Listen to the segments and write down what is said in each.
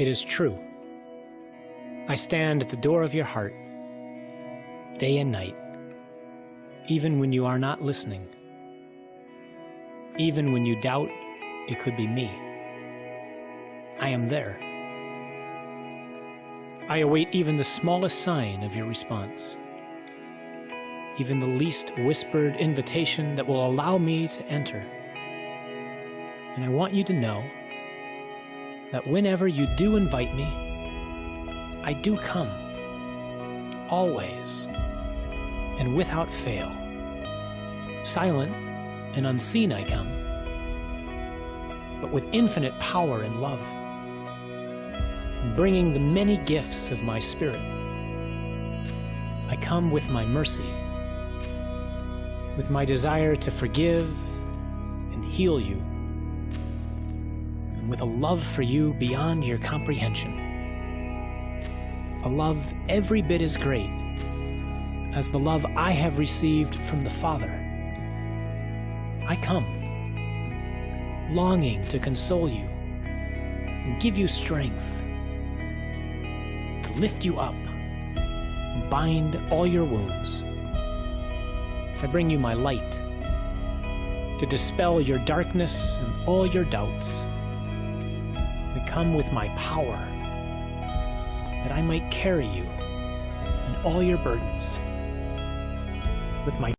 It is true. I stand at the door of your heart, day and night, even when you are not listening, even when you doubt it could be me. I am there. I await even the smallest sign of your response, even the least whispered invitation that will allow me to enter. And I want you to know that whenever you do invite me, I do come, always, and without fail. Silent and unseen I come, but with infinite power and love, bringing the many gifts of my Spirit. I come with my mercy, with my desire to forgive and heal you, and with a love for you beyond your comprehension. A love every bit as great as the love I have received from the Father. I come, longing to console you and give you strength, to lift you up and bind all your wounds. I bring you my light to dispel your darkness and all your doubts. I come with my power that I might carry you and all your burdens with my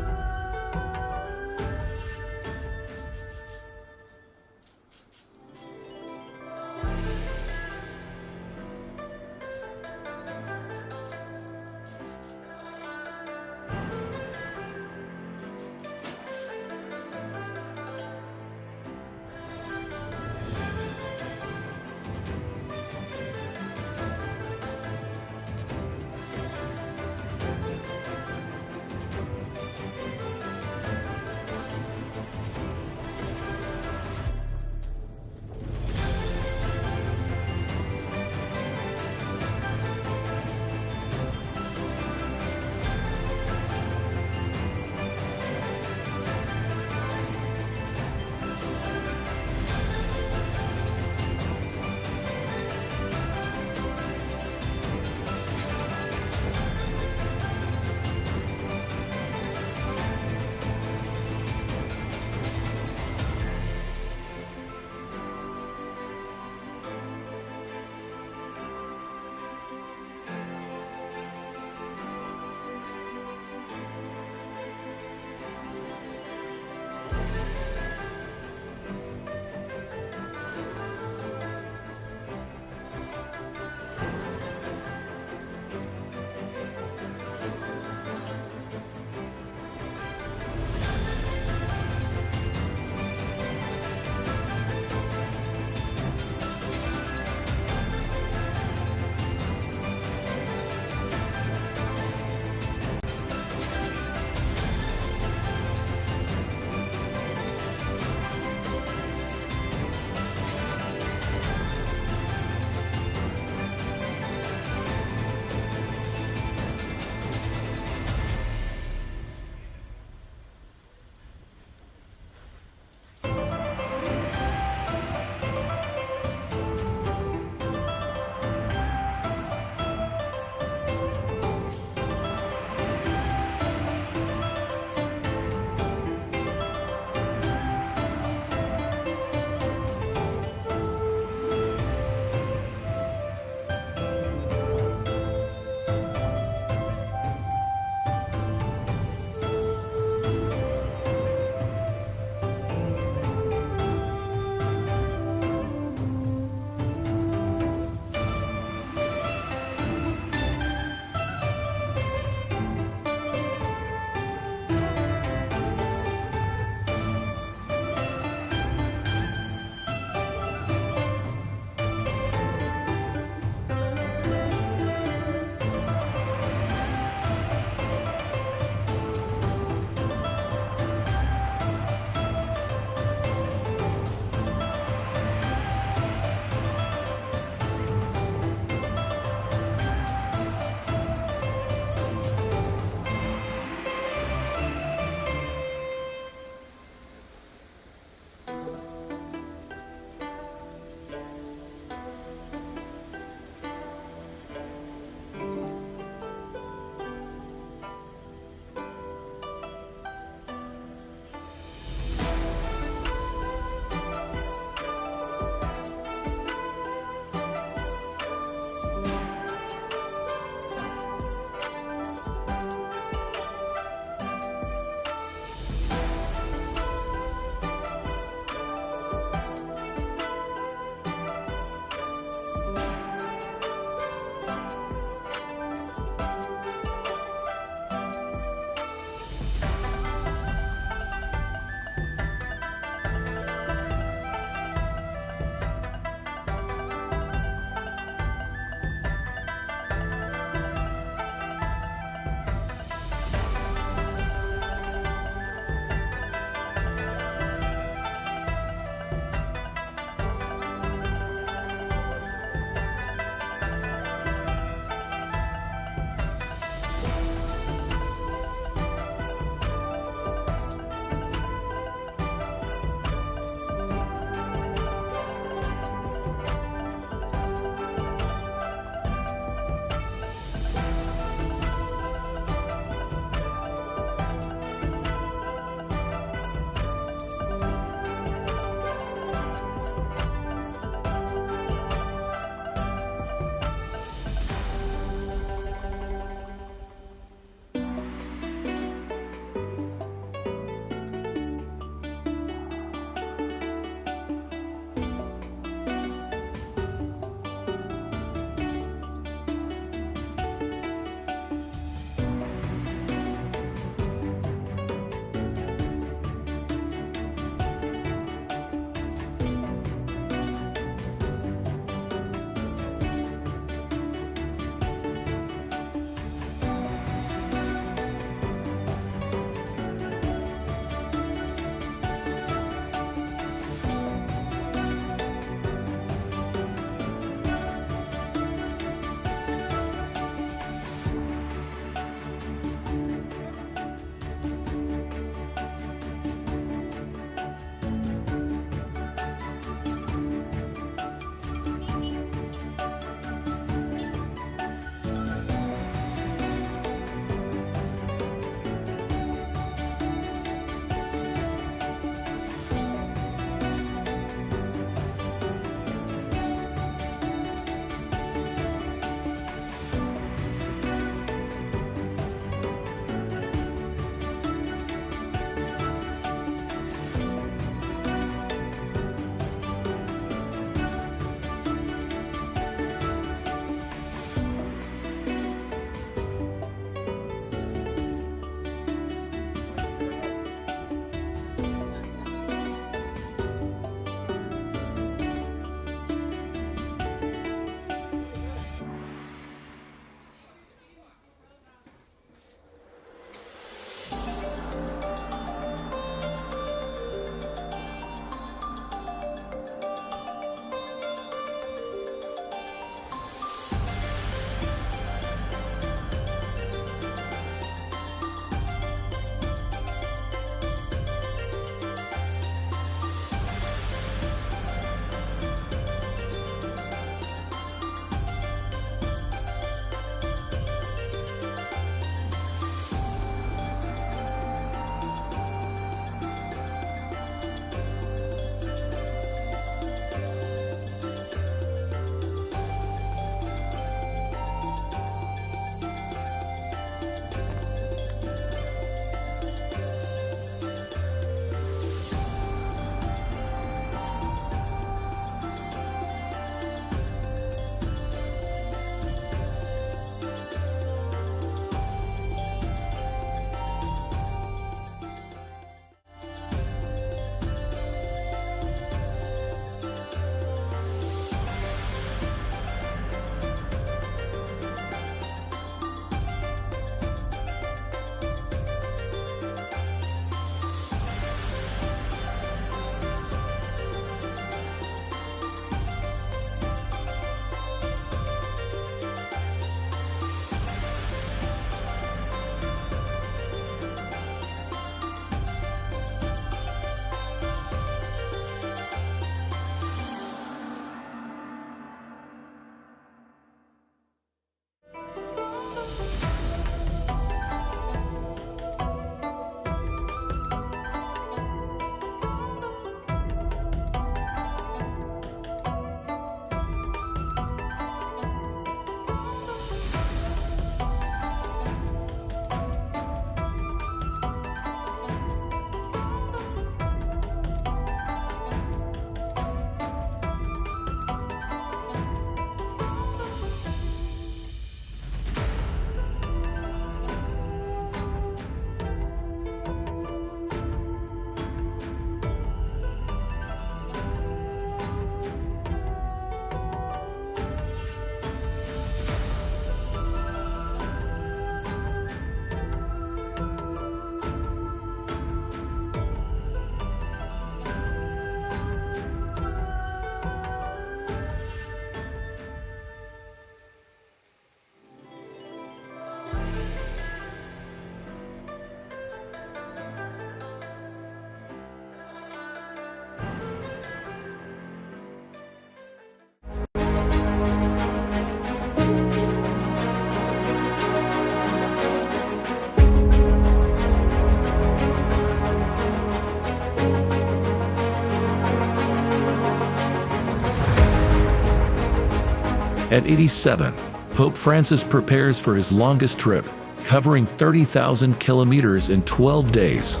At 87, Pope Francis prepares for his longest trip, covering 30,000 kilometers in 12 days.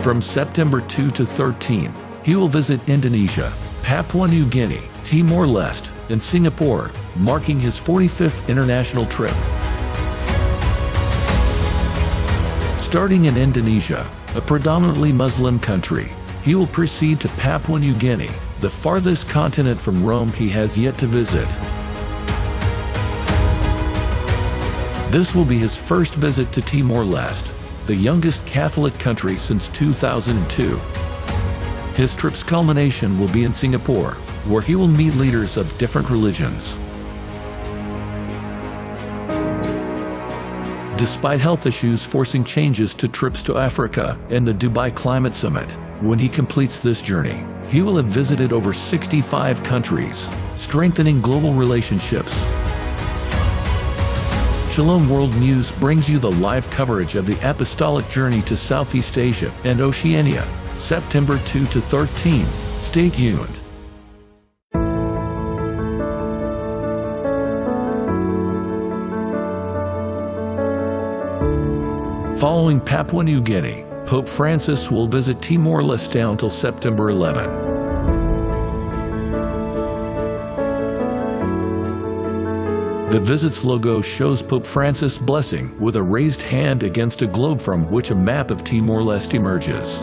From September 2 to 13, he will visit Indonesia, Papua New Guinea, Timor-Leste, and Singapore, marking his 45th international trip. Starting in Indonesia, a predominantly Muslim country, he will proceed to Papua New Guinea, the farthest continent from Rome he has yet to visit. This will be his first visit to Timor-Leste, the youngest Catholic country since 2002. His trip's culmination will be in Singapore, where he will meet leaders of different religions. Despite health issues forcing changes to trips to Africa and the Dubai Climate Summit, when he completes this journey, he will have visited over 65 countries, strengthening global relationships. Shalom World News brings you the live coverage of the Apostolic journey to Southeast Asia and Oceania, September 2 to 13. Stay tuned. Following Papua New Guinea, Pope Francis will visit Timor-Leste until September 11. The visit's logo shows Pope Francis blessing with a raised hand against a globe from which a map of Timor-Leste emerges.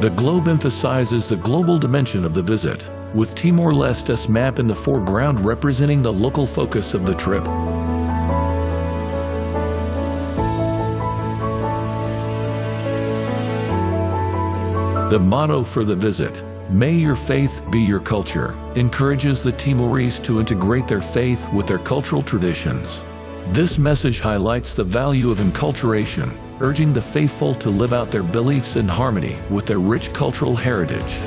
The globe emphasizes the global dimension of the visit, with Timor-Leste's map in the foreground representing the local focus of the trip. The motto for the visit, "May your faith be your culture," encourages the Timorese to integrate their faith with their cultural traditions. This message highlights the value of enculturation, urging the faithful to live out their beliefs in harmony with their rich cultural heritage.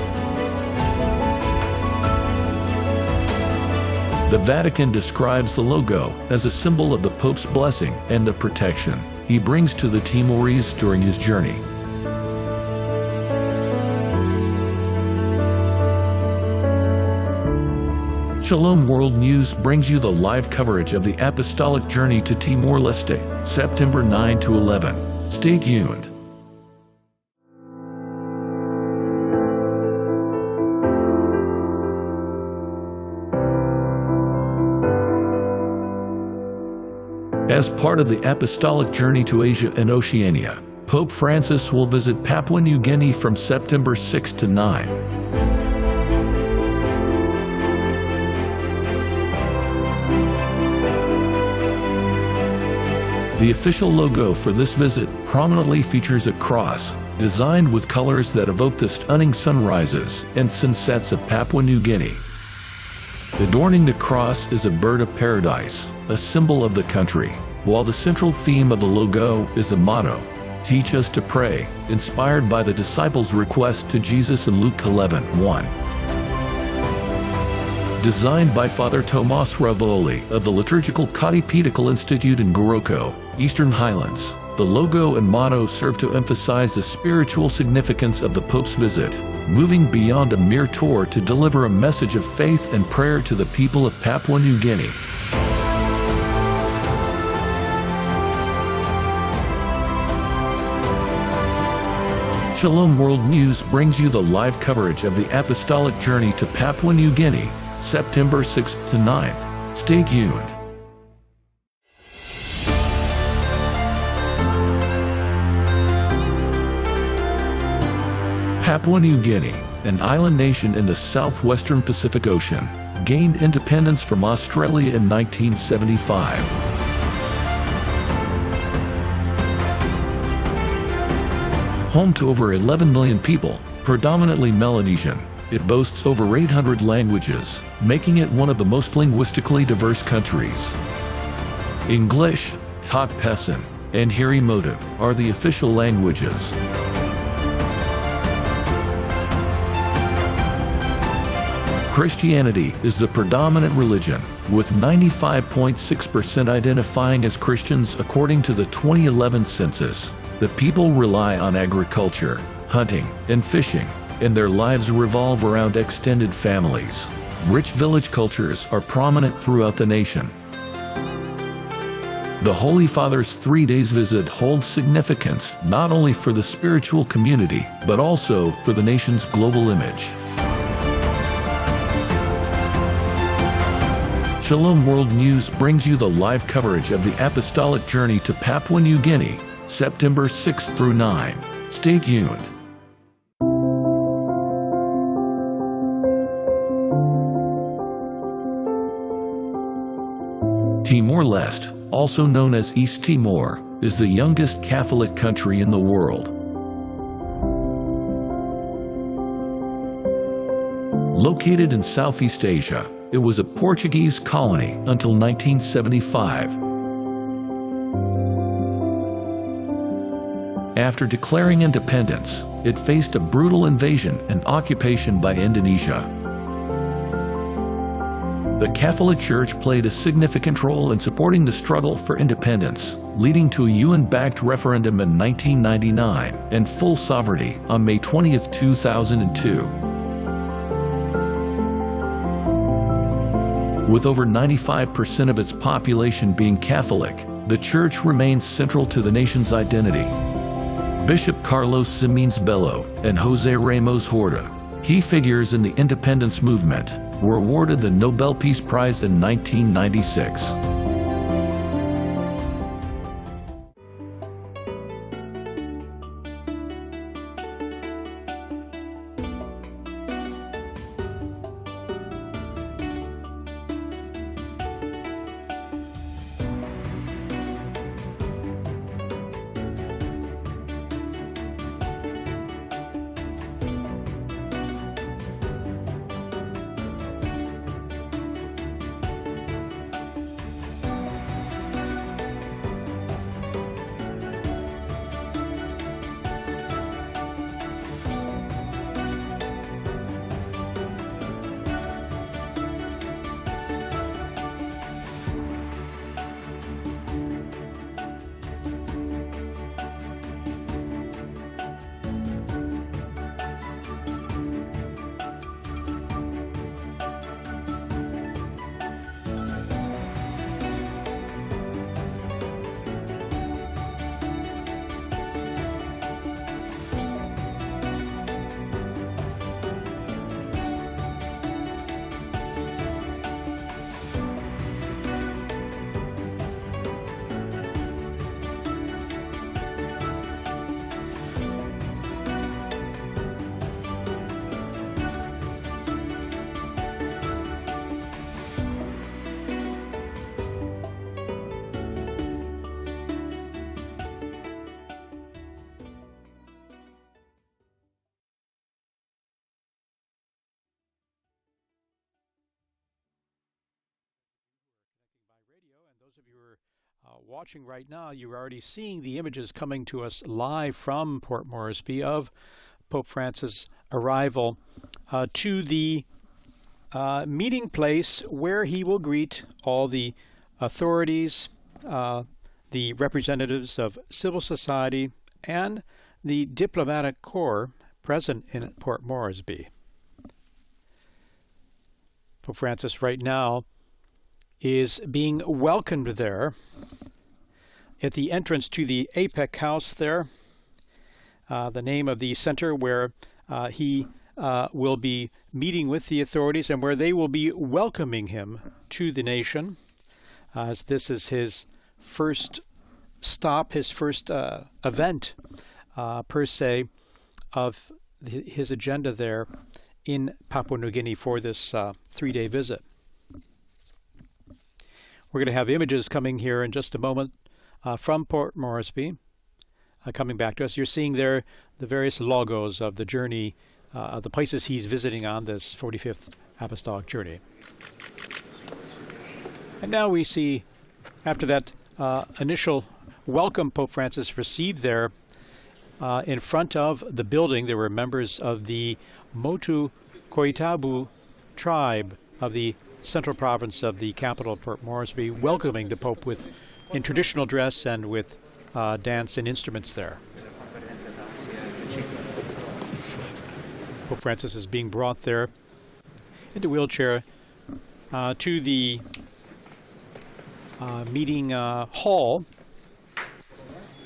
The Vatican describes the logo as a symbol of the Pope's blessing and the protection he brings to the Timorese during his journey. Shalom World News brings you the live coverage of the Apostolic journey to Timor-Leste, September 9 to 11. Stay tuned. As part of the Apostolic journey to Asia and Oceania, Pope Francis will visit Papua New Guinea from September 6 to 9. The official logo for this visit prominently features a cross, designed with colors that evoke the stunning sunrises and sunsets of Papua New Guinea. Adorning the cross is a bird of paradise, a symbol of the country, while the central theme of the logo is the motto, "Teach us to pray," inspired by the disciples' request to Jesus in Luke 11:1. Designed by Father Tomas Ravoli of the Liturgical Codipedical Institute in Goroko, Eastern Highlands, the logo and motto serve to emphasize the spiritual significance of the Pope's visit, moving beyond a mere tour to deliver a message of faith and prayer to the people of Papua New Guinea. Shalom World News brings you the live coverage of the Apostolic journey to Papua New Guinea, September 6th to 9th. Stay tuned. Papua New Guinea, an island nation in the southwestern Pacific Ocean, gained independence from Australia in 1975. Home to over 11 million people, predominantly Melanesian, it boasts over 800 languages, making it one of the most linguistically diverse countries. English, Tok Pesan, and Harimota are the official languages. Christianity is the predominant religion, with 95.6% identifying as Christians according to the 2011 census. The people rely on agriculture, hunting, and fishing, and their lives revolve around extended families. Rich village cultures are prominent throughout the nation. The Holy Father's 3 days visit holds significance not only for the spiritual community, but also for the nation's global image. Shalom World News brings you the live coverage of the Apostolic journey to Papua New Guinea, September 6 through 9. Stay tuned. Timor-Leste, also known as East Timor, is the youngest Catholic country in the world. Located in Southeast Asia, it was a Portuguese colony until 1975. After declaring independence, it faced a brutal invasion and occupation by Indonesia. The Catholic Church played a significant role in supporting the struggle for independence, leading to a UN-backed referendum in 1999 and full sovereignty on May 20, 2002. With over 95% of its population being Catholic, the Church remains central to the nation's identity. Bishop Carlos Ximenes Bello and Jose Ramos Horta, key figures in the independence movement, were awarded the Nobel Peace Prize in 1996. Those of you who are watching right now, you're already seeing the images coming to us live from Port Moresby of Pope Francis' arrival to the meeting place where he will greet all the authorities, the representatives of civil society, and the diplomatic corps present in Port Moresby. Pope Francis right now is being welcomed there at the entrance to the APEC house there, the name of the center where he will be meeting with the authorities and where they will be welcoming him to the nation, as this is his first stop, his first event per se of his agenda there in Papua New Guinea for this 3-day visit. We're going to have images coming here in just a moment from Port Moresby, coming back to us. You're seeing there the various logos of the journey, of the places he's visiting on this 45th Apostolic journey. And now we see, after that initial welcome Pope Francis received there, in front of the building, there were members of the Motu Koitabu tribe of the central province of the capital of Port Moresby, welcoming the Pope in traditional dress and with dance and instruments there. Pope Francis is being brought there into a wheelchair to the meeting hall.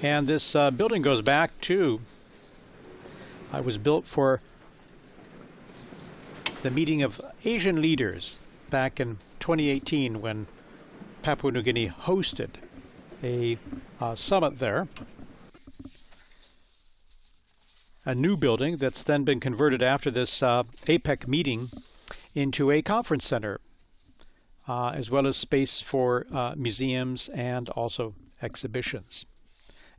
And this building goes back to, it was built for the meeting of Asian leaders back in 2018 when Papua New Guinea hosted a summit there. A new building that's then been converted after this APEC meeting into a conference center, as well as space for museums and also exhibitions.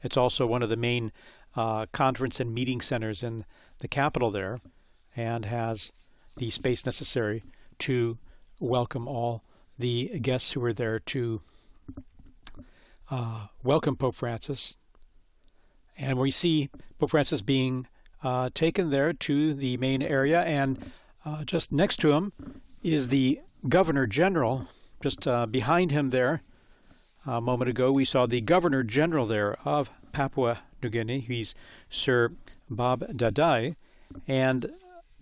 It's also one of the main conference and meeting centers in the capital there, and has the space necessary to welcome all the guests who are there to welcome Pope Francis. And we see Pope Francis being taken there to the main area, and just next to him is the Governor General. Just behind him there, a moment ago, we saw the Governor General there of Papua New Guinea. He's Sir Bob Dadai. And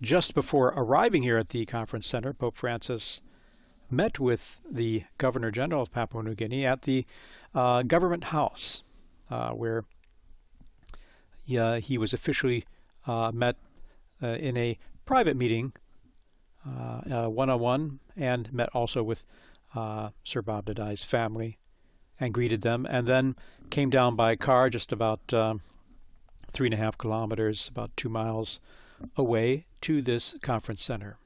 just before arriving here at the conference center, Pope Francis met with the Governor General of Papua New Guinea at the government house, where he was officially met in a private meeting, one-on-one, and met also with Sir Bob Dadai's family and greeted them, and then came down by car just about 3.5 kilometers, about 2 miles away to this conference center.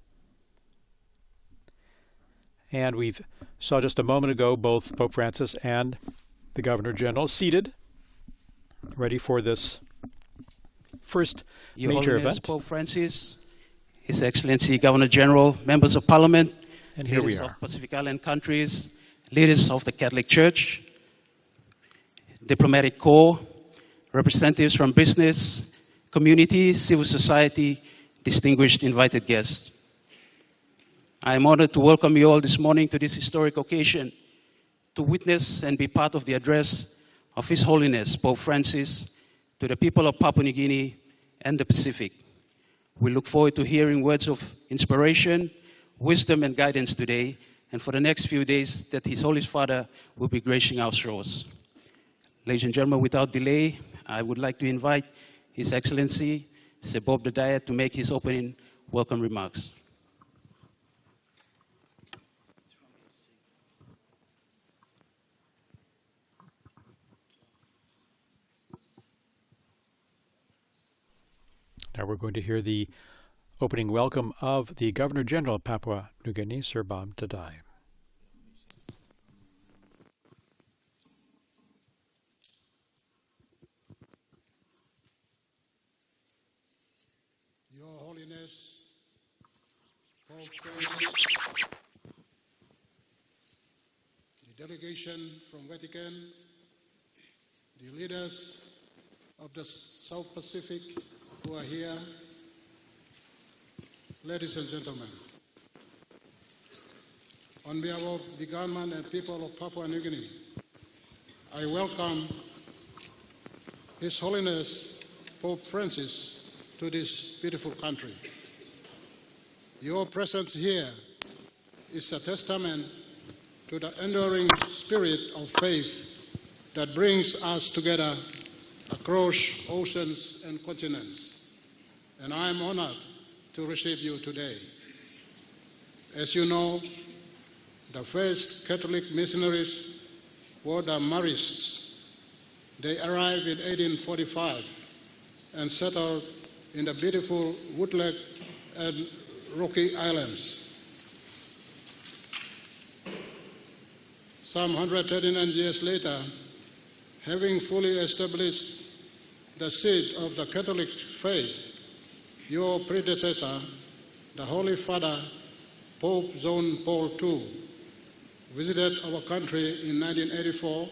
And we saw just a moment ago both Pope Francis and the Governor General seated, ready for this first Your major Holiness, event. Pope Francis, His Excellency Governor General, members of Parliament, And here we leaders are. of Pacific Island countries, leaders of the Catholic Church, diplomatic corps, representatives from business, community, civil society, distinguished invited guests. I am honored to welcome you all this morning to this historic occasion to witness and be part of the address of His Holiness Pope Francis to the people of Papua New Guinea and the Pacific. We look forward to hearing words of inspiration, wisdom, and guidance today, and for the next few days that His Holy Father will be gracing our shores. Ladies and gentlemen, without delay, I would like to invite His Excellency Sir Bob Dadai to make his opening welcome remarks. Now we're going to hear the opening welcome of the Governor General of Papua New Guinea, Sir Bob Dadai. Your Holiness, Pope Francis, the delegation from Vatican, the leaders of the South Pacific who are here, ladies and gentlemen, on behalf of the government and people of Papua New Guinea, I welcome His Holiness Pope Francis to this beautiful country. Your presence here is a testament to the enduring spirit of faith that brings us together across oceans and continents. And I am honored to receive you today. As you know, the first Catholic missionaries were the Marists. They arrived in 1845 and settled in the beautiful woodland and rocky islands. Some 139 years later, having fully established the seed of the Catholic faith, your predecessor, the Holy Father, Pope John Paul II, visited our country in 1984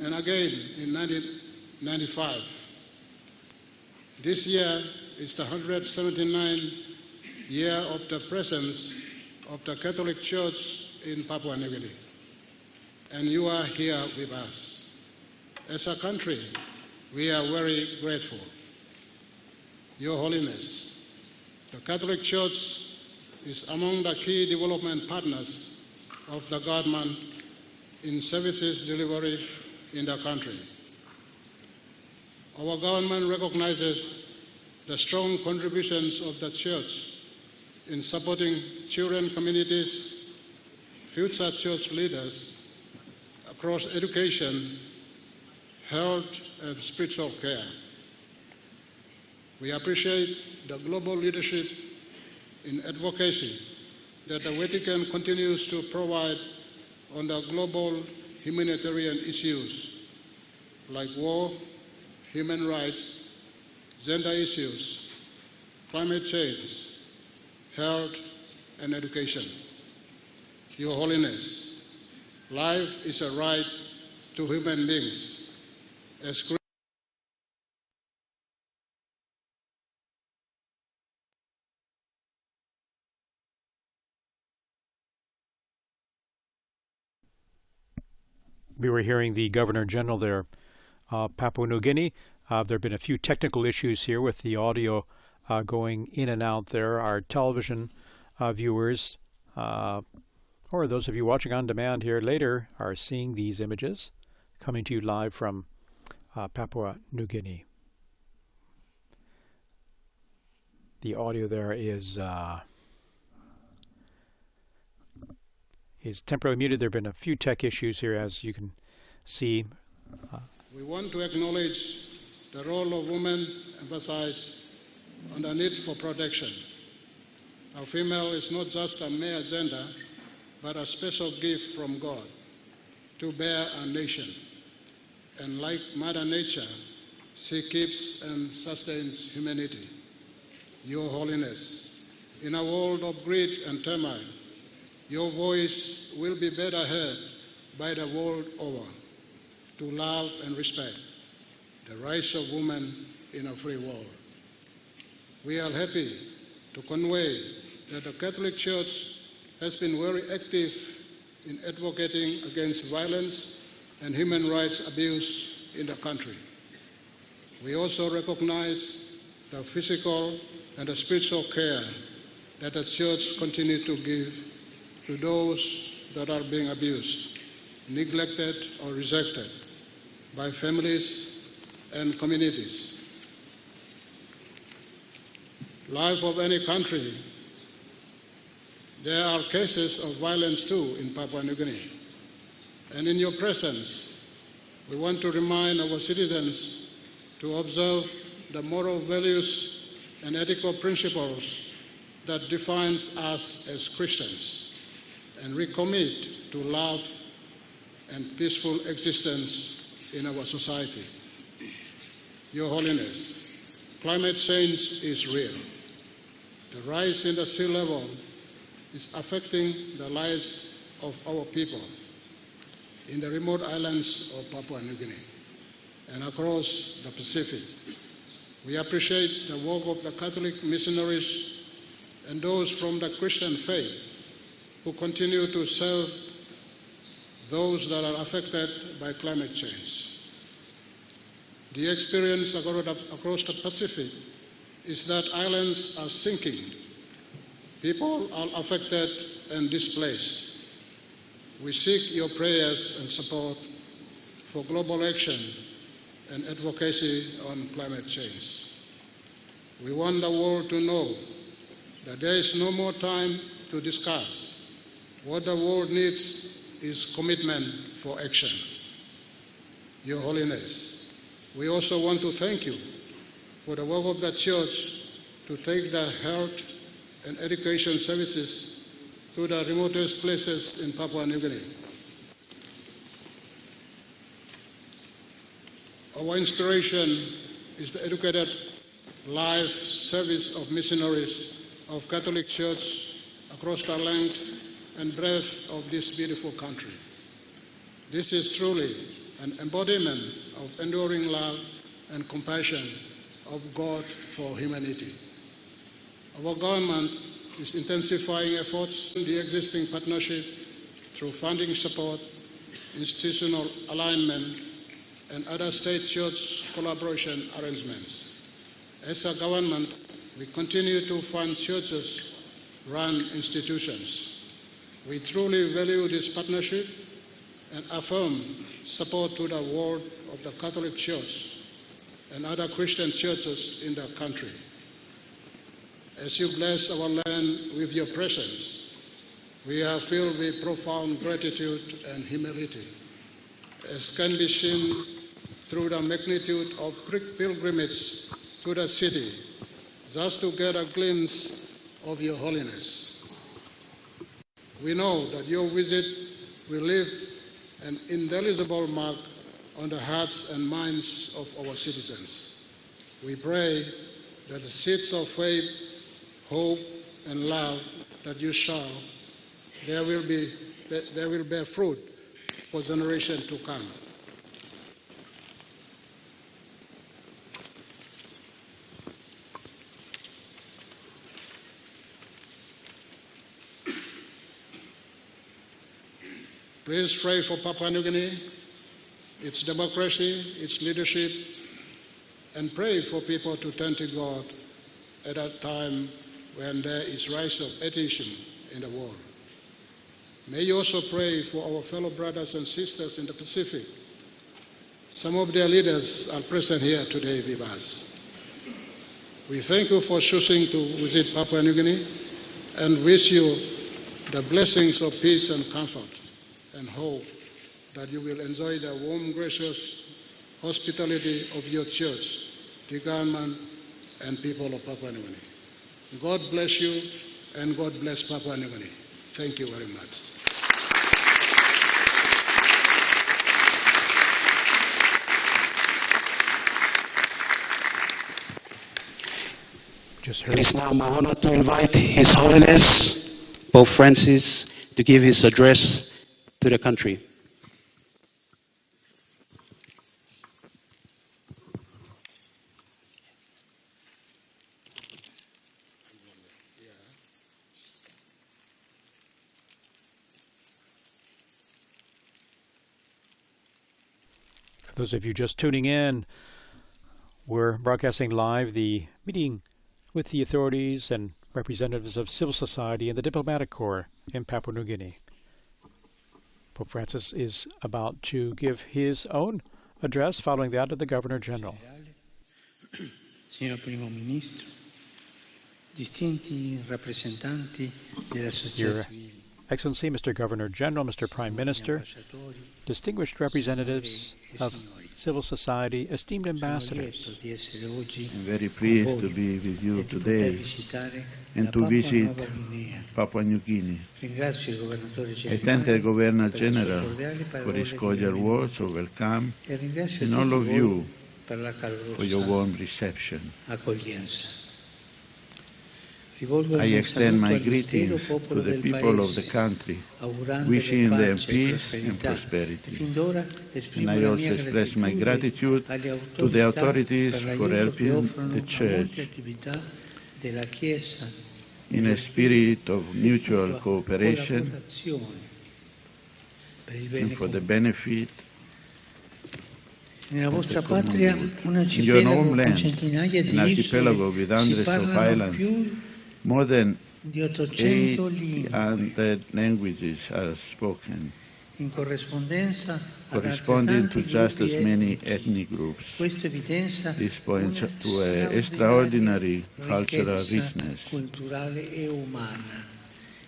and again in 1995. This year is the 179th year of the presence of the Catholic Church in Papua New Guinea, and you are here with us. As a country, we are very grateful. Your Holiness, The Catholic Church is among the key development partners of the government in services delivery in the country. Our government recognizes the strong contributions of the Church in supporting children communities, future church leaders across education, health, and spiritual care. We appreciate the global leadership in advocacy that the Vatican continues to provide on the global humanitarian issues like war, human rights, gender issues, climate change, health, and education. Your Holiness, life is a right to human beings. As we were hearing the Governor General there, Papua New Guinea. There have been a few technical issues here with the audio going in and out there. Our television viewers, or those of you watching on demand here later, are seeing these images coming to you live from Papua New Guinea. The audio there is temporarily muted. There have been a few tech issues here, as you can see. We want to acknowledge the role of women emphasized on the need for protection. Our female is not just a mere gender, but a special gift from God to bear a nation. And like Mother Nature, she keeps and sustains humanity. Your Holiness, in a world of greed and turmoil, your voice will be better heard by the world over to love and respect the rights of women in a free world. We are happy to convey that the Catholic Church has been very active in advocating against violence and human rights abuse in the country. We also recognize the physical and the spiritual care that the Church continues to give to those that are being abused, neglected, or rejected by families and communities. Life of any country, there are cases of violence too in Papua New Guinea. And in your presence, we want to remind our citizens to observe the moral values and ethical principles that defines us as Christians, and recommit to love and peaceful existence in our society. Your Holiness, climate change is real. The rise in the sea level is affecting the lives of our people in the remote islands of Papua New Guinea and across the Pacific. We appreciate the work of the Catholic missionaries and those from the Christian faith who continue to serve those that are affected by climate change. The experience across the Pacific is that islands are sinking. People are affected and displaced. We seek your prayers and support for global action and advocacy on climate change. We want the world to know that there is no more time to discuss. What the world needs is commitment for action. Your Holiness, we also want to thank you for the work of the Church to take the health and education services to the remotest places in Papua New Guinea. Our inspiration is the educated life service of missionaries of Catholic Church across the length and breadth of this beautiful country. This is truly an embodiment of enduring love and compassion of God for humanity. Our government is intensifying efforts in the existing partnership through funding support, institutional alignment, and other state-church collaboration arrangements. As a government, We continue to fund churches-run institutions. We truly value this partnership and affirm support to the work of the Catholic Church and other Christian churches in the country. As you bless our land with your presence, we are filled with profound gratitude and humility, as can be seen through the magnitude of pilgrimage to the city, just to get a glimpse of your holiness. We know that your visit will leave an indelible mark on the hearts and minds of our citizens. We pray that the seeds of faith, hope, and love that you sow, they will bear fruit for generations to come. Please pray for Papua New Guinea, its democracy, its leadership, and pray for people to turn to God at a time when there is rise of atheism in the world. May you also pray for our fellow brothers and sisters in the Pacific. Some of their leaders are present here today with us. We thank you for choosing to visit Papua New Guinea and wish you the blessings of peace and comfort and hope that you will enjoy the warm, gracious hospitality of your church, the government, and people of Papua New Guinea. God bless you, and God bless Papua New Guinea. Thank you very much. It is now my honor to invite His Holiness Pope Francis to give his address to the country. For those of you just tuning in, we're broadcasting live the meeting with the authorities and representatives of civil society and the diplomatic corps in Papua New Guinea. Pope Francis is about to give his own address following that of the Governor General. Signor Primo Ministro, distinti rappresentanti della società Your civile, Excellency, Mr. Governor General, Mr. Prime Minister, distinguished representatives of civil society, esteemed ambassadors. I'm very pleased to be with you today and to visit Papua New Guinea. I thank the Governor General for his cordial words of welcome and all of you for your warm reception. I extend my greetings to the people of the country, wishing them peace and prosperity. And I also express my gratitude to the authorities for helping the Church in a spirit of mutual cooperation and for the benefit Nella of vostra the patria common good. un In your arcipelago con homeland, centinaia an di archipelago isole, with si hundreds of parlano islands, più more than di 800 lingue, 800 languages are spoken, in corrispondenza ad corresponding to altrettanti just as gruppi many etnici. ethnic groups. Questo evidenzia This points una to an extraordinary cultural ricchezza richness. culturale e umana.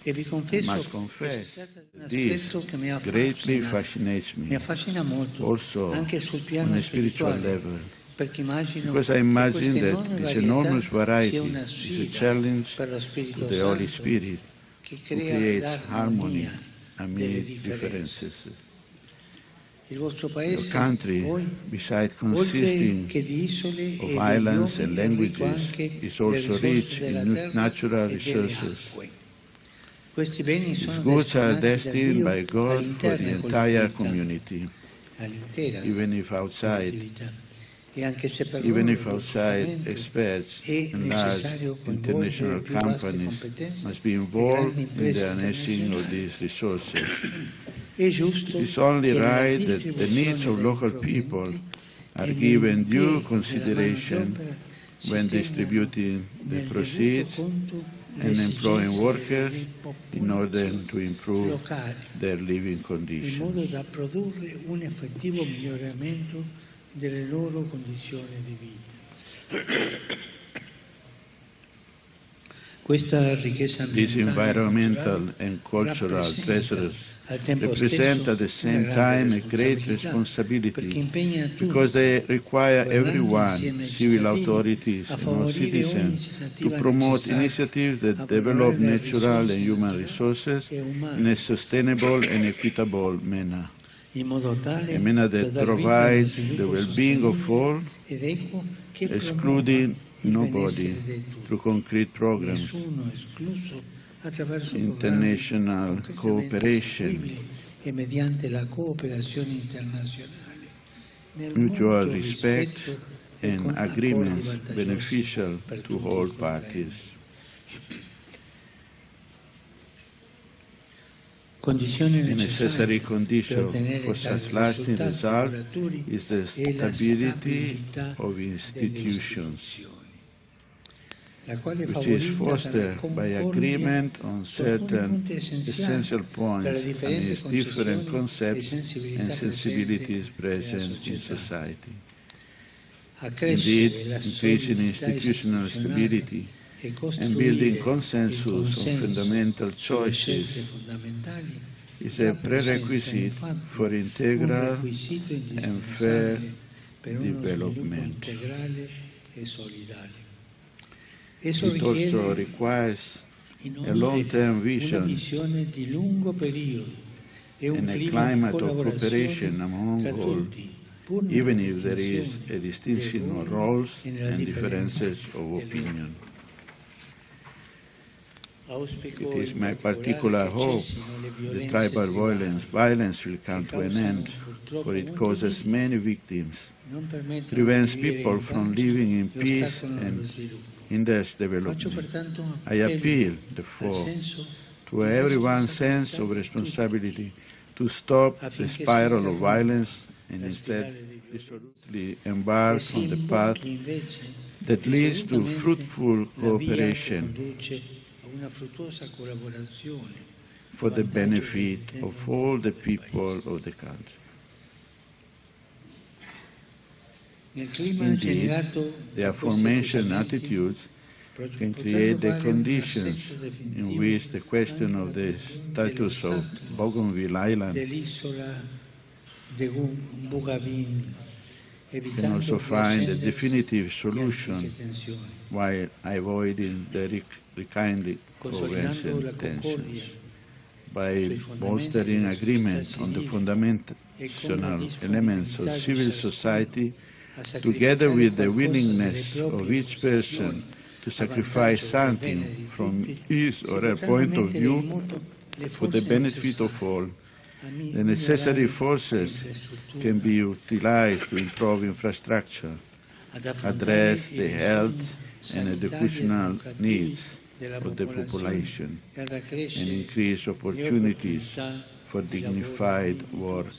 E vi I confesso must che confess si tratta di un this aspetto che mi greatly affascina. fascinates Mi me, affascina molto, also anche sul on piano a spiritual spirituale, level, perché immagino because I che imagine questa that enorme this enormous sia variety una is a sfida challenge per lo to Spirito the Holy Santo Spirit, che who crea creates harmony l'armonia amid delle differenze. differences. Il vostro Your paese, country, voi, besides oltre consisting che di isole of e di islands and biomi, è ricco languages, anche is delle also risorse rich della in terra natural e delle resources. acque. Questi beni These sono goods are destinati da destined Dio by God for the all'intera entire collettività, community, all'intera even if outside collettività. E anche se per Even loro if lo outside sfruttamento experts è and large necessario coinvolgere international più vaste companies competenze must be e involved grandi in imprese the harnessing of internazionali. these resources. È giusto It is only che nella right that the needs distribuzione of dei local proventi people e are nell'impiego given due della consideration manodopera when distributing the proceeds and employing workers in order to improve their living in modo conditions. da produrre un effettivo miglioramento delle loro condizioni di vita. Questa ricchezza These environmental and cultural treasures represent at the same time a great responsibility because they require everyone, civil authorities and all citizens, to promote initiatives that develop natural and human resources in a sustainable and equitable manner, a manner that provides the well-being of all, excluding nobody through concrete programs, international cooperation, mutual respect, and agreements beneficial to all parties. A necessary condition for such lasting result is the stability of institutions, which is fostered by agreement on certain essential points amidst different concepts and sensibilities present in society. Indeed, increasing institutional stability and building consensus on fundamental choices is a prerequisite for integral and fair development. It also requires a long-term vision and a climate of cooperation among all, even if there is a distinction of roles and differences of opinion. It is my particular hope that tribal violence will come to an end, for it causes many victims, prevents people from living in peace and hinders development. I appeal, therefore, to everyone's sense of responsibility to stop the spiral of violence and instead resolutely embark on the path that leads to fruitful cooperation for the benefit of all the people of the country. Indeed, the aforementioned attitudes can create the conditions in which the question of the status of Bougainville Island can also find a definitive solution while avoiding the rekindling of recent tensions. By bolstering agreement on the fundamental elements of civil society, together with the willingness of each person to sacrifice something from his or her point of view for the benefit of all, the necessary forces can be utilized to improve infrastructure, address the health and educational needs of the population, and increase opportunities for dignified work.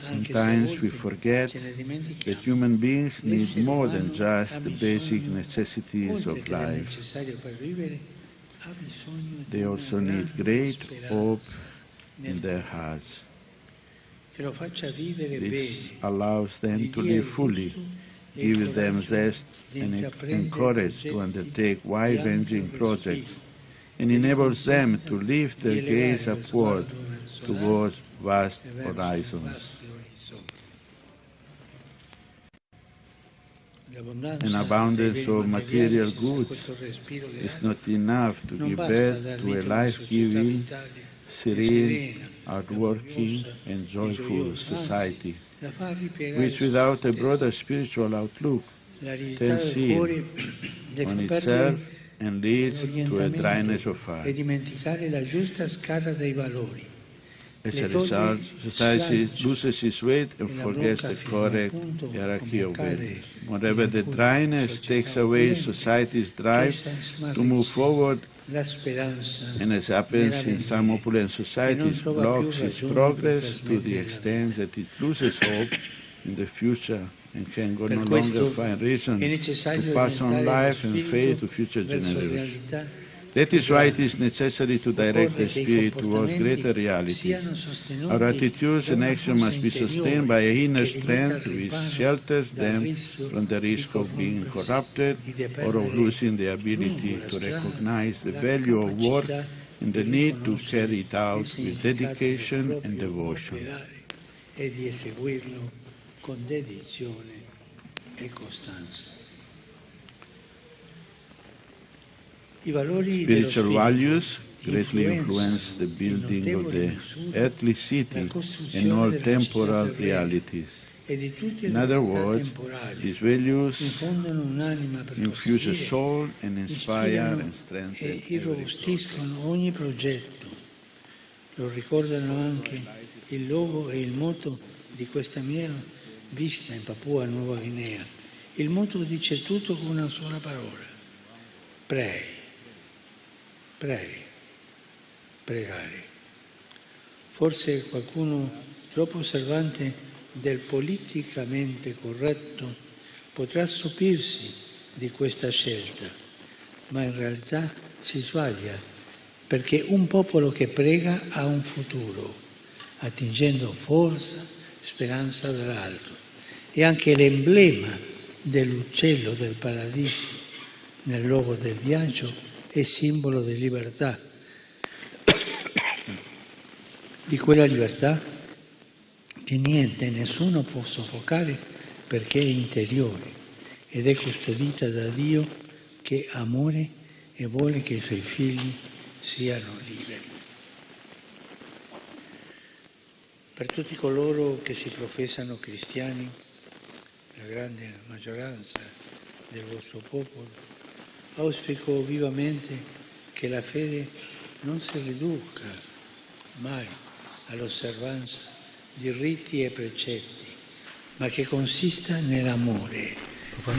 Sometimes we forget that human beings need more than just the basic necessities of life. They also need great hope in their hearts. This allows them to live fully, gives them zest and courage to undertake wide-ranging projects, and enables them to lift their gaze upward towards vast horizons. An abundance of material goods is not enough to give birth to a life-giving, serene, hard-working and joyful society, which without a broader spiritual outlook turns in on itself and leads to a dryness of heart. As a result, society loses its weight and forgets the correct hierarchy of values. Moreover, the dryness takes away society's drive to move forward, and as happens in some opulent societies, blocks its progress to the extent that it loses hope in the future and can no longer find reason to pass on life and faith to future generations. That is why it is necessary to direct the Spirit towards greater realities. Our attitudes and action must be sustained by a inner strength which shelters them from the risk of being corrupted or of losing the ability to recognize the value of work and the need to carry it out with dedication and devotion. Spiritual values greatly influence the building of the earthly city and all temporal realities. In other words, these values infuse a soul and inspire and strengthen ogni progetto. Lo ricordano anche il logo e il motto di questa mia visita in Papua Nuova Guinea. Il motto dice tutto con una sola parola: pray. Pregare. Forse qualcuno troppo osservante del politicamente corretto potrà stupirsi di questa scelta, ma in realtà si sbaglia, perché un popolo che prega ha un futuro, attingendo forza, speranza dall'alto. È anche l'emblema dell'uccello del paradiso nel logo del viaggio è simbolo di libertà, di quella libertà che niente e nessuno può soffocare perché è interiore ed è custodita da Dio che è amore e vuole che i suoi figli siano liberi. Per tutti coloro che si professano cristiani, la grande maggioranza del vostro popolo, auspico vivamente che la fede non si riduca mai all'osservanza di riti e precetti, ma che consista nell'amore. For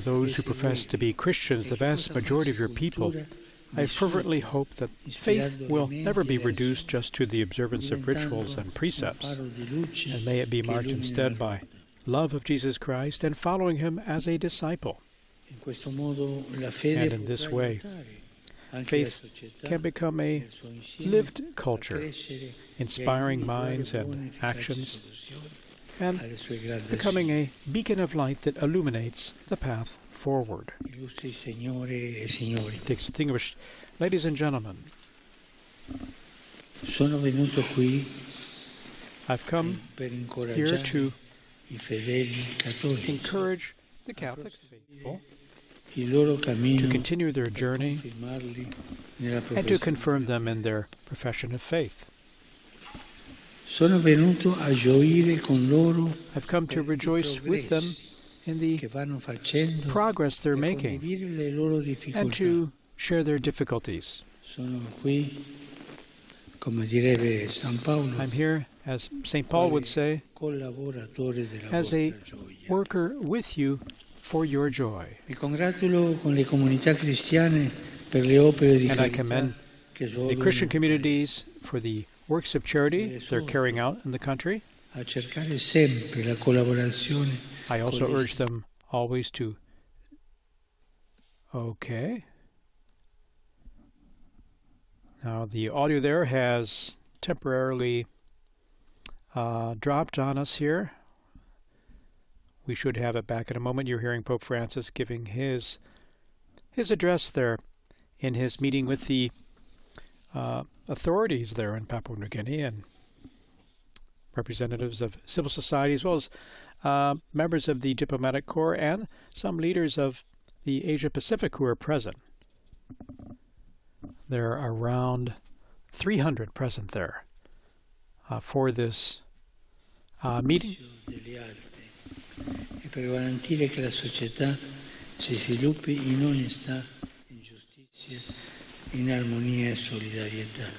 those who profess to be Christians, the vast majority of your people, I fervently hope that faith will never be reduced just to the observance of rituals and precepts, and may it be marked instead by love of Jesus Christ and following him as a disciple. And in this way, faith can become a lived culture, inspiring minds and actions, and becoming a beacon of light that illuminates the path forward. Distinguished ladies and gentlemen, I've come here to encourage the Catholic faithful to continue their journey and to confirm them in their profession of faith. I've come to rejoice with them in the progress they're making and to share their difficulties. I'm here, as St. Paul would say, as a worker with you for your joy. And I commend the Christian communities for the works of charity they're carrying out in the country. I also urge them always to... Okay. Now the audio there has temporarily dropped on us here. We should have it back in a moment. You're hearing Pope Francis giving his address there in his meeting with the authorities there in Papua New Guinea and representatives of civil society, as well as members of the diplomatic corps and some leaders of the Asia-Pacific who are present. There are around 300 present there for this meeting. Per garantire che la società si sviluppi in onestà, in giustizia, in armonia e solidarietà.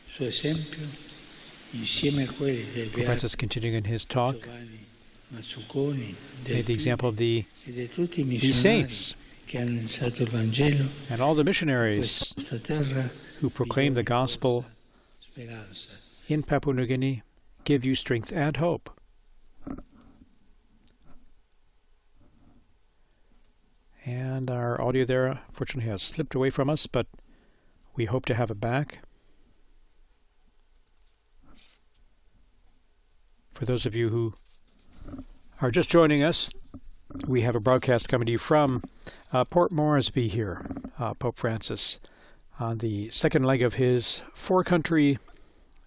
Suo esempio, insieme a quelli del Francis, continuing in his talk, made the example of the saints and all the missionaries who proclaim the gospel in Papua New Guinea give you strength and hope. And our audio there, unfortunately, has slipped away from us, but we hope to have it back. For those of you who are just joining us, we have a broadcast coming to you from Port Moresby here. Pope Francis on the second leg of his four-country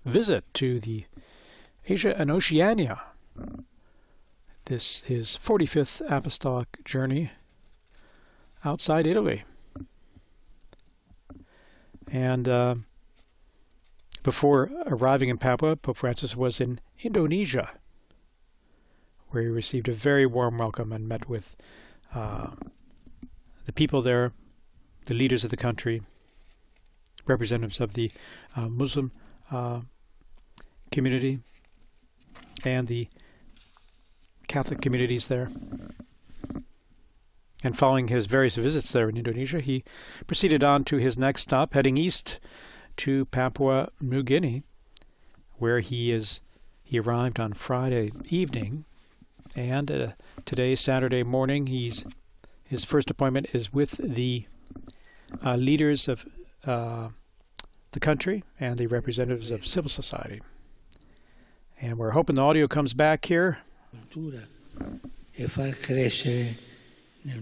visit to the Asia and Oceania. This his 45th Apostolic journey outside Italy. And before arriving in Papua, Pope Francis was in Indonesia, where he received a very warm welcome and met with the people there, the leaders of the country, representatives of the Muslim community and the Catholic communities there. And following his various visits there in Indonesia, he proceeded on to his next stop, heading east to Papua New Guinea, where he arrived on Friday evening, and today, Saturday morning, his first appointment is with the leaders of the country and the representatives of civil society. And we're hoping the audio comes back here. And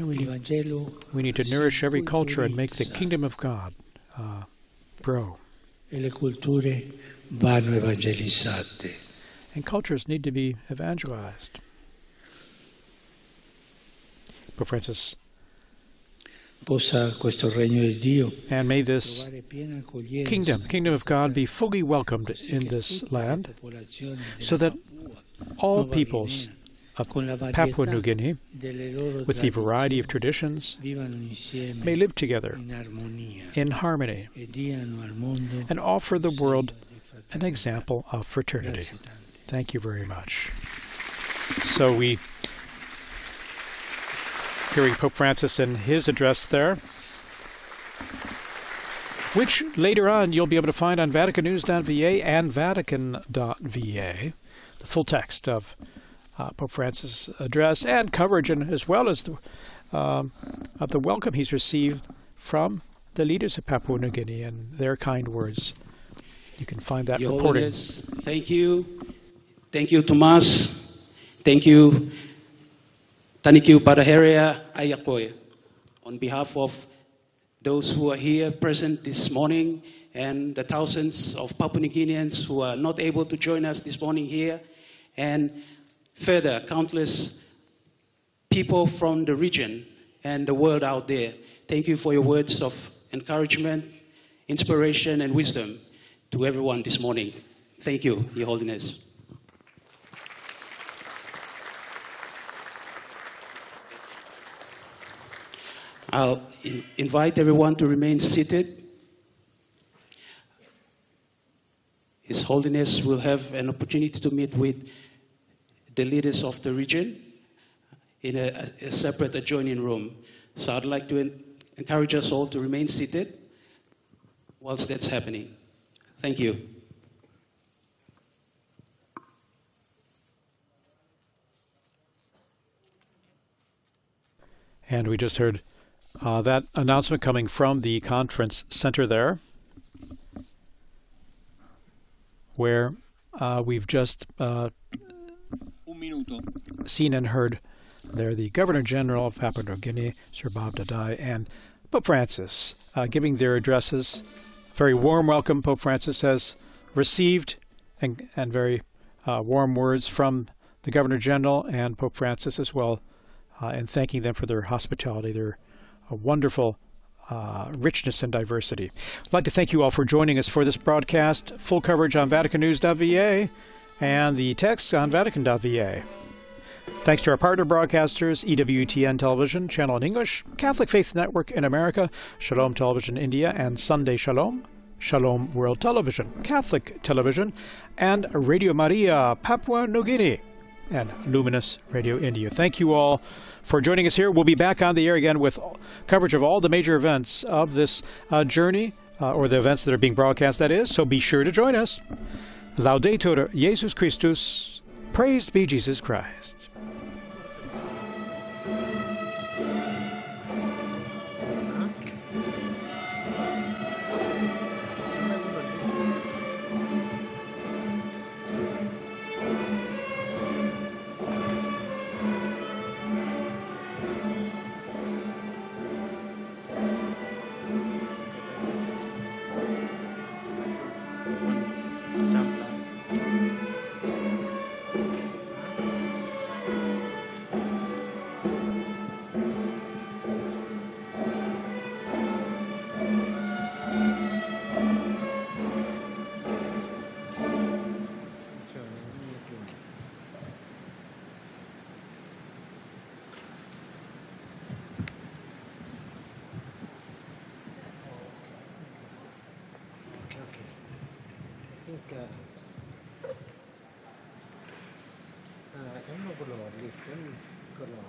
we need to nourish every culture and make the kingdom of God grow. And cultures need to be evangelized. Pope Francis, and may this kingdom of God be fully welcomed in this land, so that all peoples of Papua New Guinea, with the variety of traditions, may live together in harmony and offer the world an example of fraternity. Thank you very much. So hearing Pope Francis in his address there, which later on you'll be able to find on VaticanNews.va and Vatican.va, the full text of Pope Francis' address and coverage, and as well as of the welcome he's received from the leaders of Papua New Guinea and their kind words. You can find that Your reporting. Holiness, thank you. Thank you, Tomas. Thank you. Thank you, Padaheria Ayakoy. On behalf of those who are here present this morning and the thousands of Papua New Guineans who are not able to join us this morning here, and further countless people from the region and the world out there. Thank you for your words of encouragement, inspiration, and wisdom to everyone this morning. Thank you, Your Holiness. I'll invite everyone to remain seated. His Holiness will have an opportunity to meet with the leaders of the region in a separate adjoining room. So I'd like to encourage us all to remain seated whilst that's happening. Thank you. And we just heard that announcement coming from the conference center there, where we've just seen and heard there the Governor General of Papua New Guinea, Sir Bob Dadai, and Pope Francis giving their addresses. Very warm welcome Pope Francis has received, and very warm words from the Governor General and Pope Francis as well, and thanking them for their hospitality, their wonderful richness and diversity. I'd like to thank you all for joining us for this broadcast. Full coverage on VaticanNews.va and the text on Vatican.va. Thanks to our partner broadcasters, EWTN Television, Channel in English, Catholic Faith Network in America, Shalom Television India, and Sunday Shalom, Shalom World Television, Catholic Television, and Radio Maria, Papua New Guinea, and Luminous Radio India. Thank you all for joining us here. We'll be back on the air again with coverage of all the major events of this journey, or the events that are being broadcast, that is, so be sure to join us. Laudetur Jesus Christus. Praised be Jesus Christ. Em no perlu lift kan kalau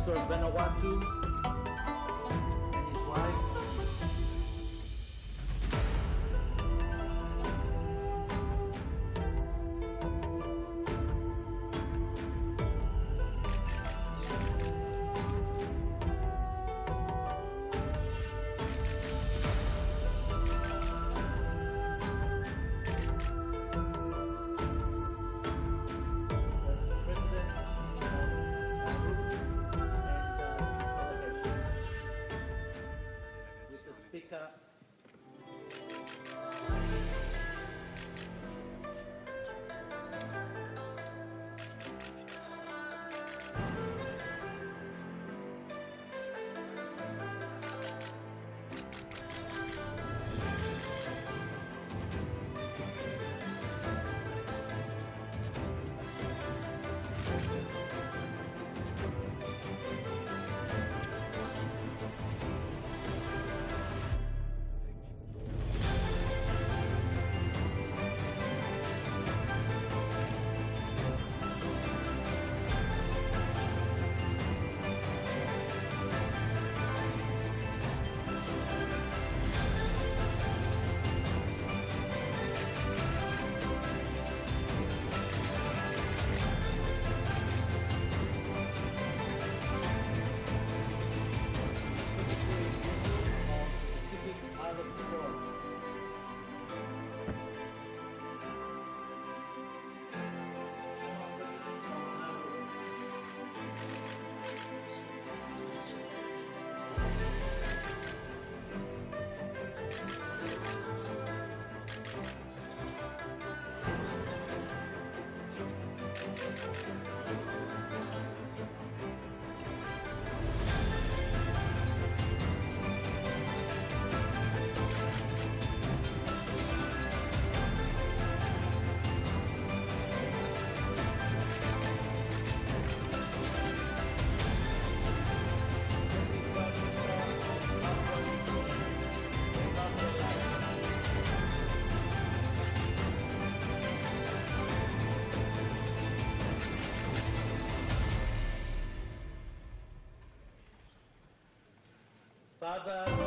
Pastor Vanuatu and his wife. Speaker. Father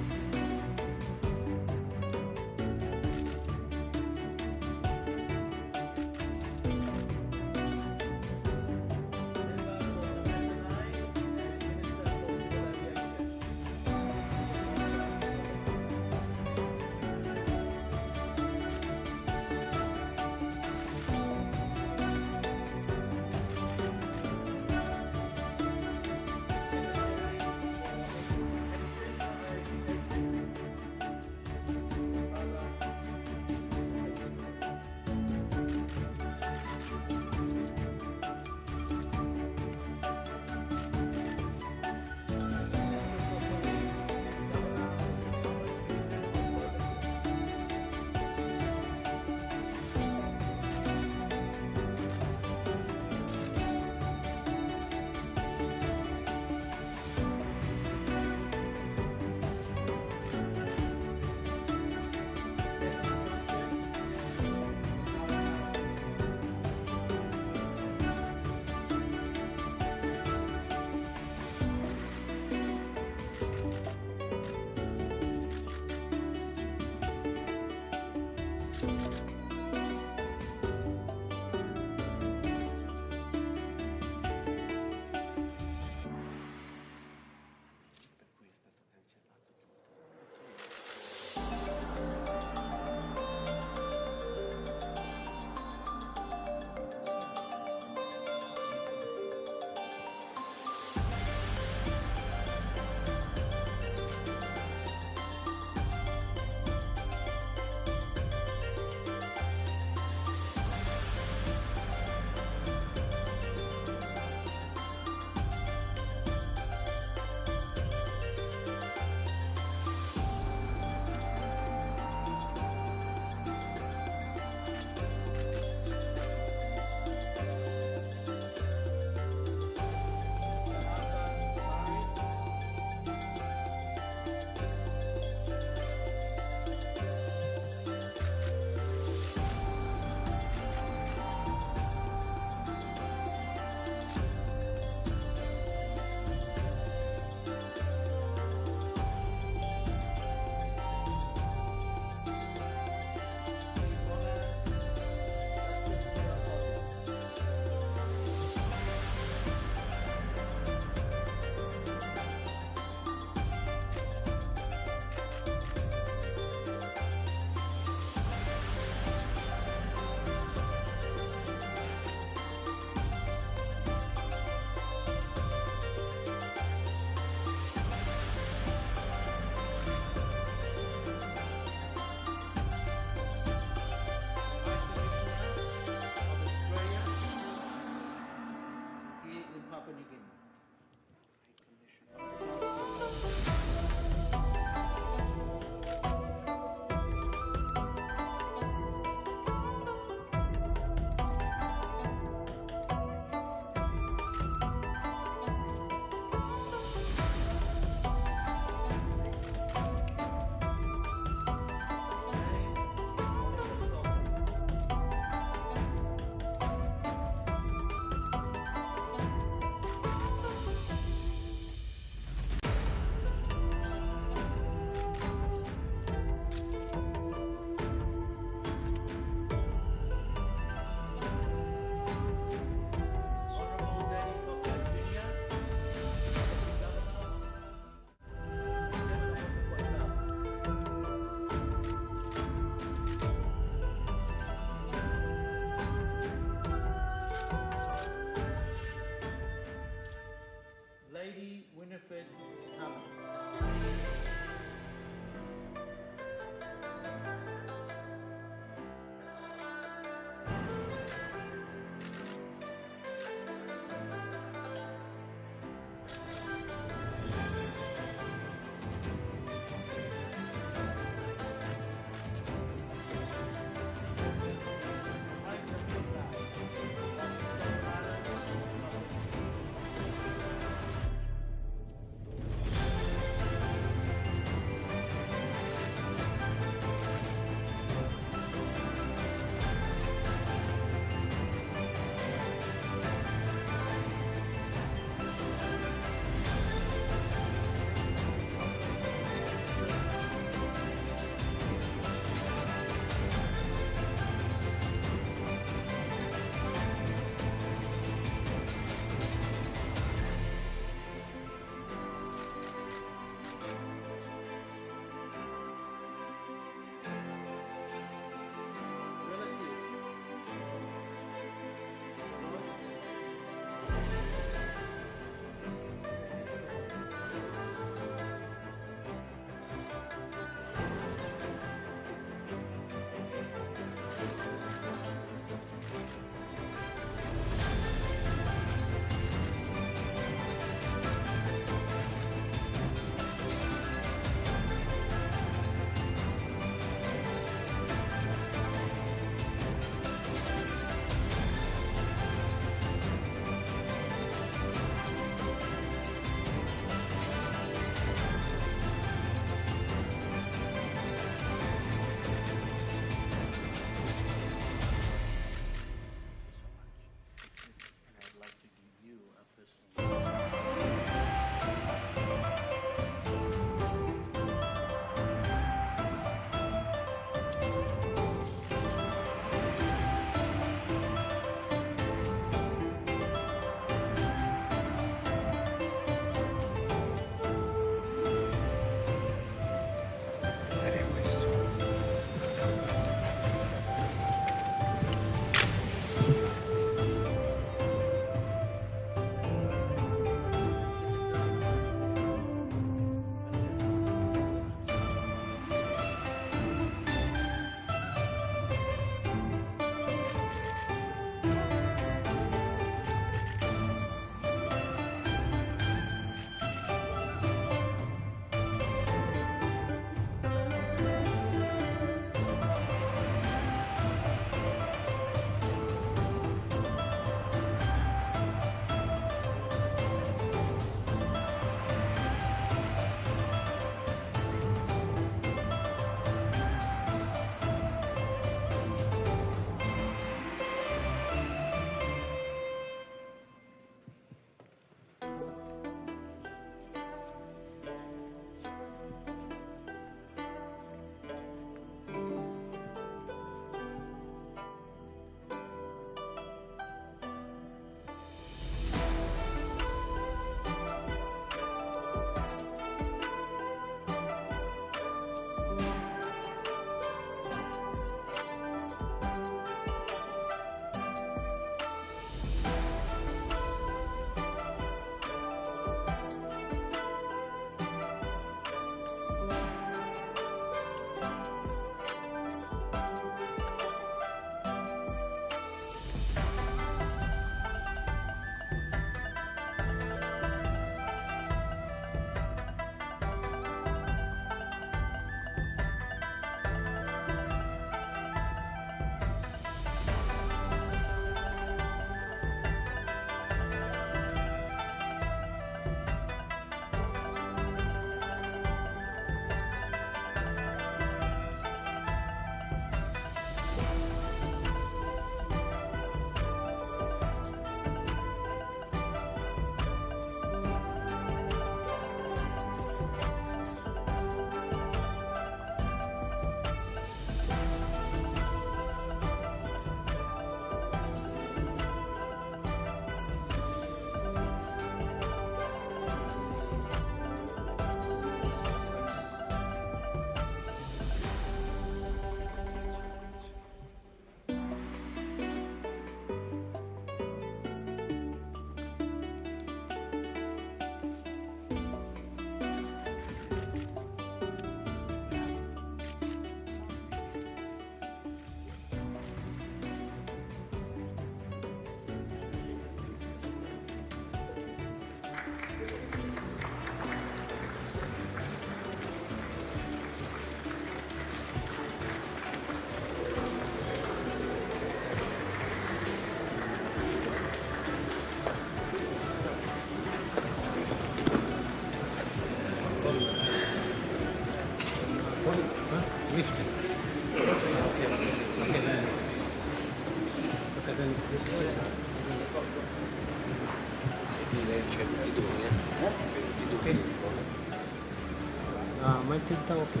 filter open.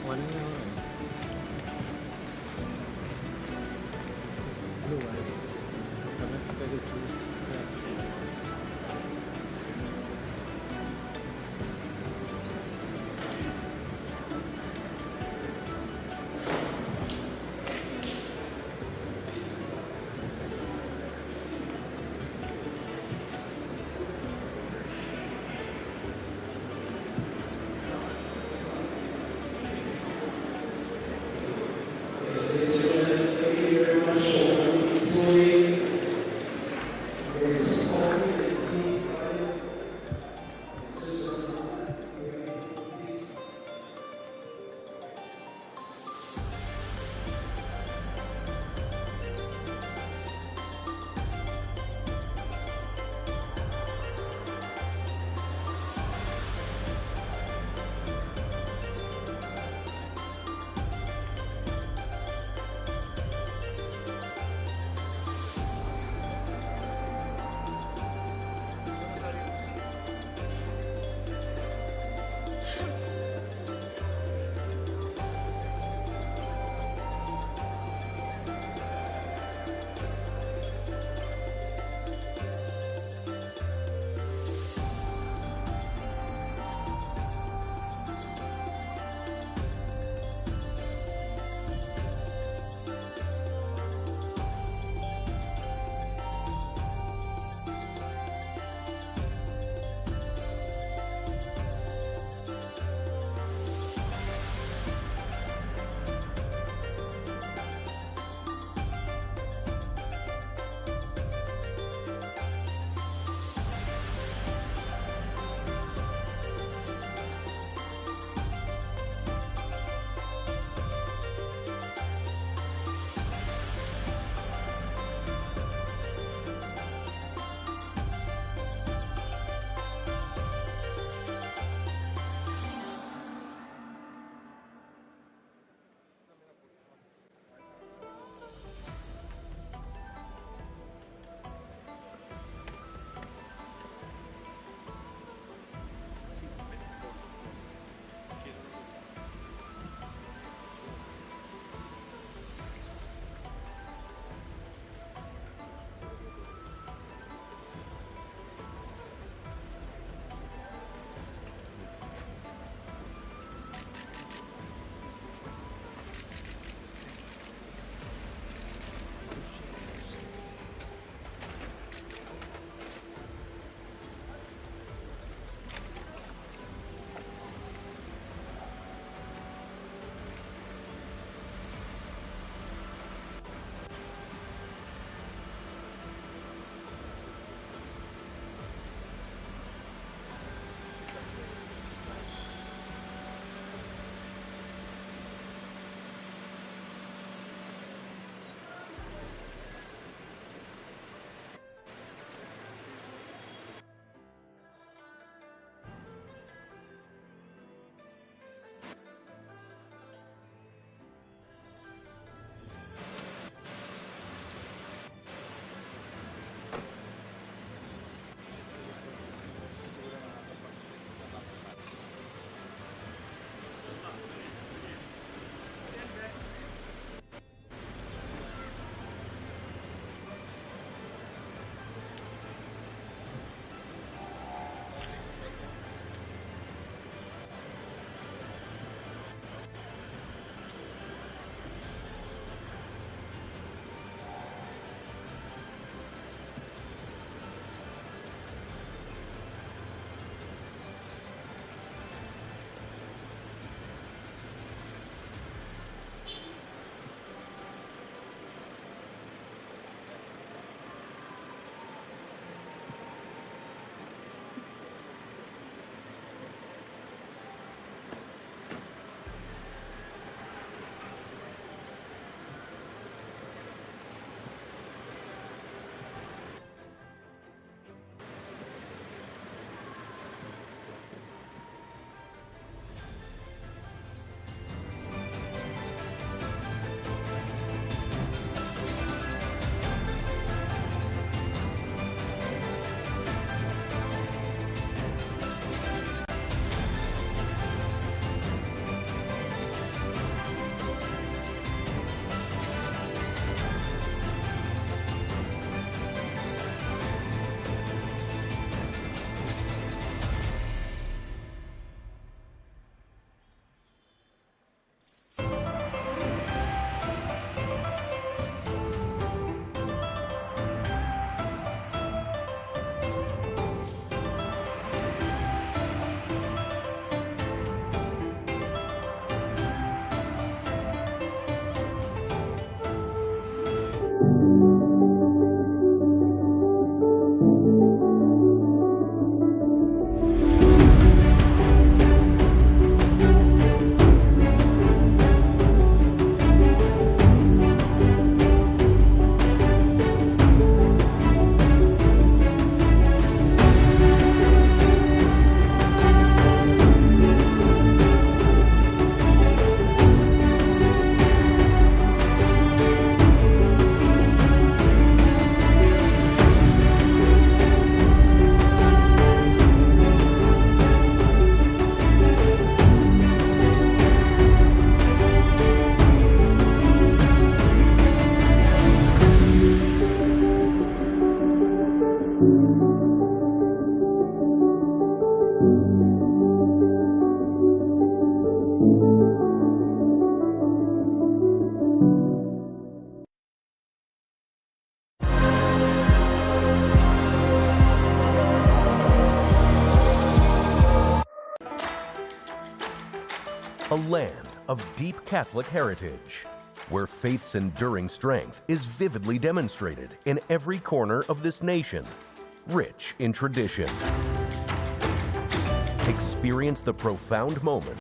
One blue one. That's 32. a land of deep Catholic heritage, where faith's enduring strength is vividly demonstrated in every corner of this nation, rich in tradition. Experience the profound moment